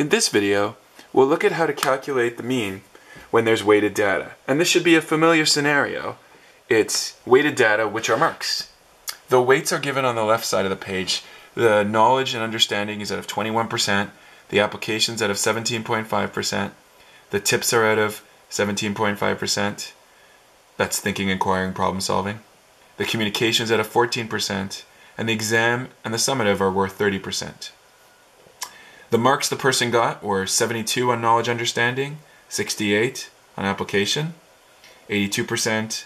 In this video, we'll look at how to calculate the mean when there's weighted data. And this should be a familiar scenario. It's weighted data, which are marks. The weights are given on the left side of the page. The knowledge and understanding is out of 21%. The applications out of 17.5%. The tips are out of 17.5%. That's thinking, inquiring, problem solving. The communications out of 14%. And the exam and the summative are worth 30%. The marks the person got were 72 on knowledge understanding, 68 on application, 82%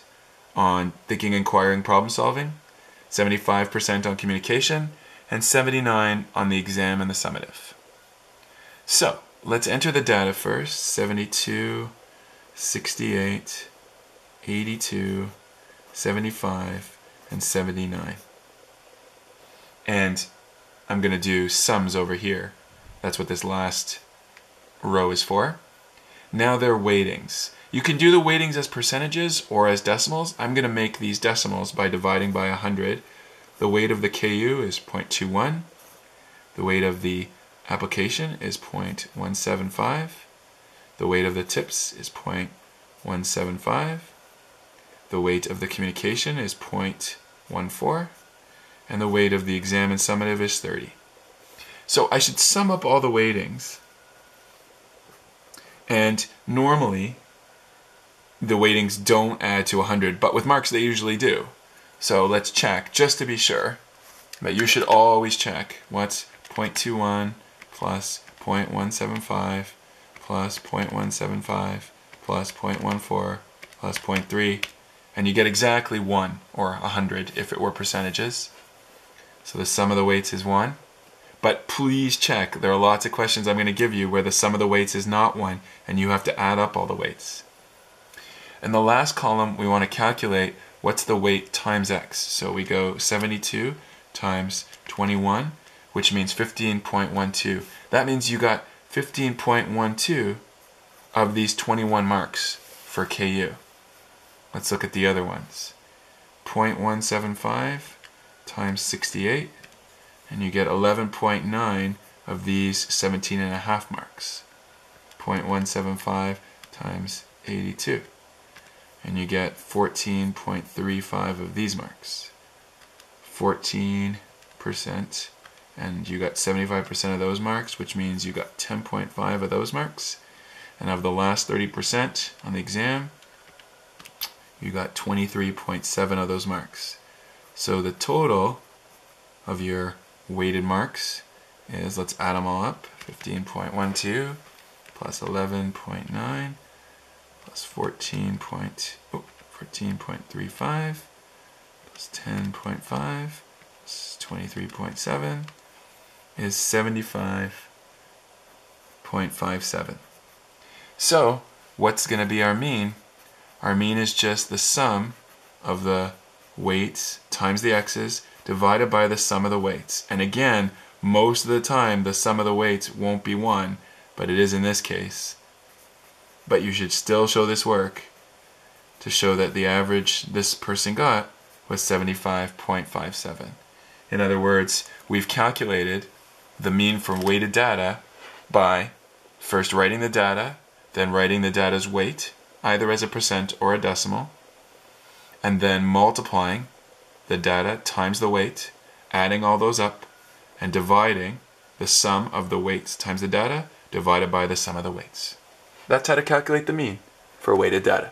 on thinking, inquiring, problem solving, 75% on communication, and 79 on the exam and the summative. So, let's enter the data first. 72, 68, 82, 75, and 79. And I'm going to do sums over here. That's what this last row is for. Now they're weightings. You can do the weightings as percentages or as decimals. I'm going to make these decimals by dividing by 100. The weight of the KU is 0.21. The weight of the application is 0.175. The weight of the tips is 0.175. The weight of the communication is 0.14. And the weight of the exam and summative is 30. So I should sum up all the weightings. And normally, the weightings don't add to 100, but with marks they usually do. So let's check, just to be sure. But you should always check what's 0.21 plus 0.175 plus 0.175 plus 0.14 plus 0.3, and you get exactly 1, or 100 if it were percentages. So the sum of the weights is 1. But please check, there are lots of questions I'm going to give you where the sum of the weights is not 1, and you have to add up all the weights. In the last column, we want to calculate what's the weight times x. So we go 72 times 21, which means 15.12. That means you got 15.12 of these 21 marks for KU. Let's look at the other ones. 0.175 times 68. And you get 11.9 of these 17.5 marks. 0.175 times 82. And you get 14.35 of these marks. 14%, and you got 75% of those marks, which means you got 10.5 of those marks. And of the last 30% on the exam, you got 23.7 of those marks. So the total of your weighted marks is, let's add them all up, 15.12 plus 11.9 plus 14.35 plus 10.5 plus 23.7 is 75.57. So what's going to be our mean? Our mean is just the sum of the weights times the x's divided by the sum of the weights. And again, most of the time the sum of the weights won't be 1, but it is in this case. But you should still show this work to show that the average this person got was 75.57. In other words, we've calculated the mean for weighted data by first writing the data, then writing the data's weight, either as a percent or a decimal, and then multiplying the data times the weight, adding all those up, and dividing the sum of the weights times the data divided by the sum of the weights. That's how to calculate the mean for weighted data.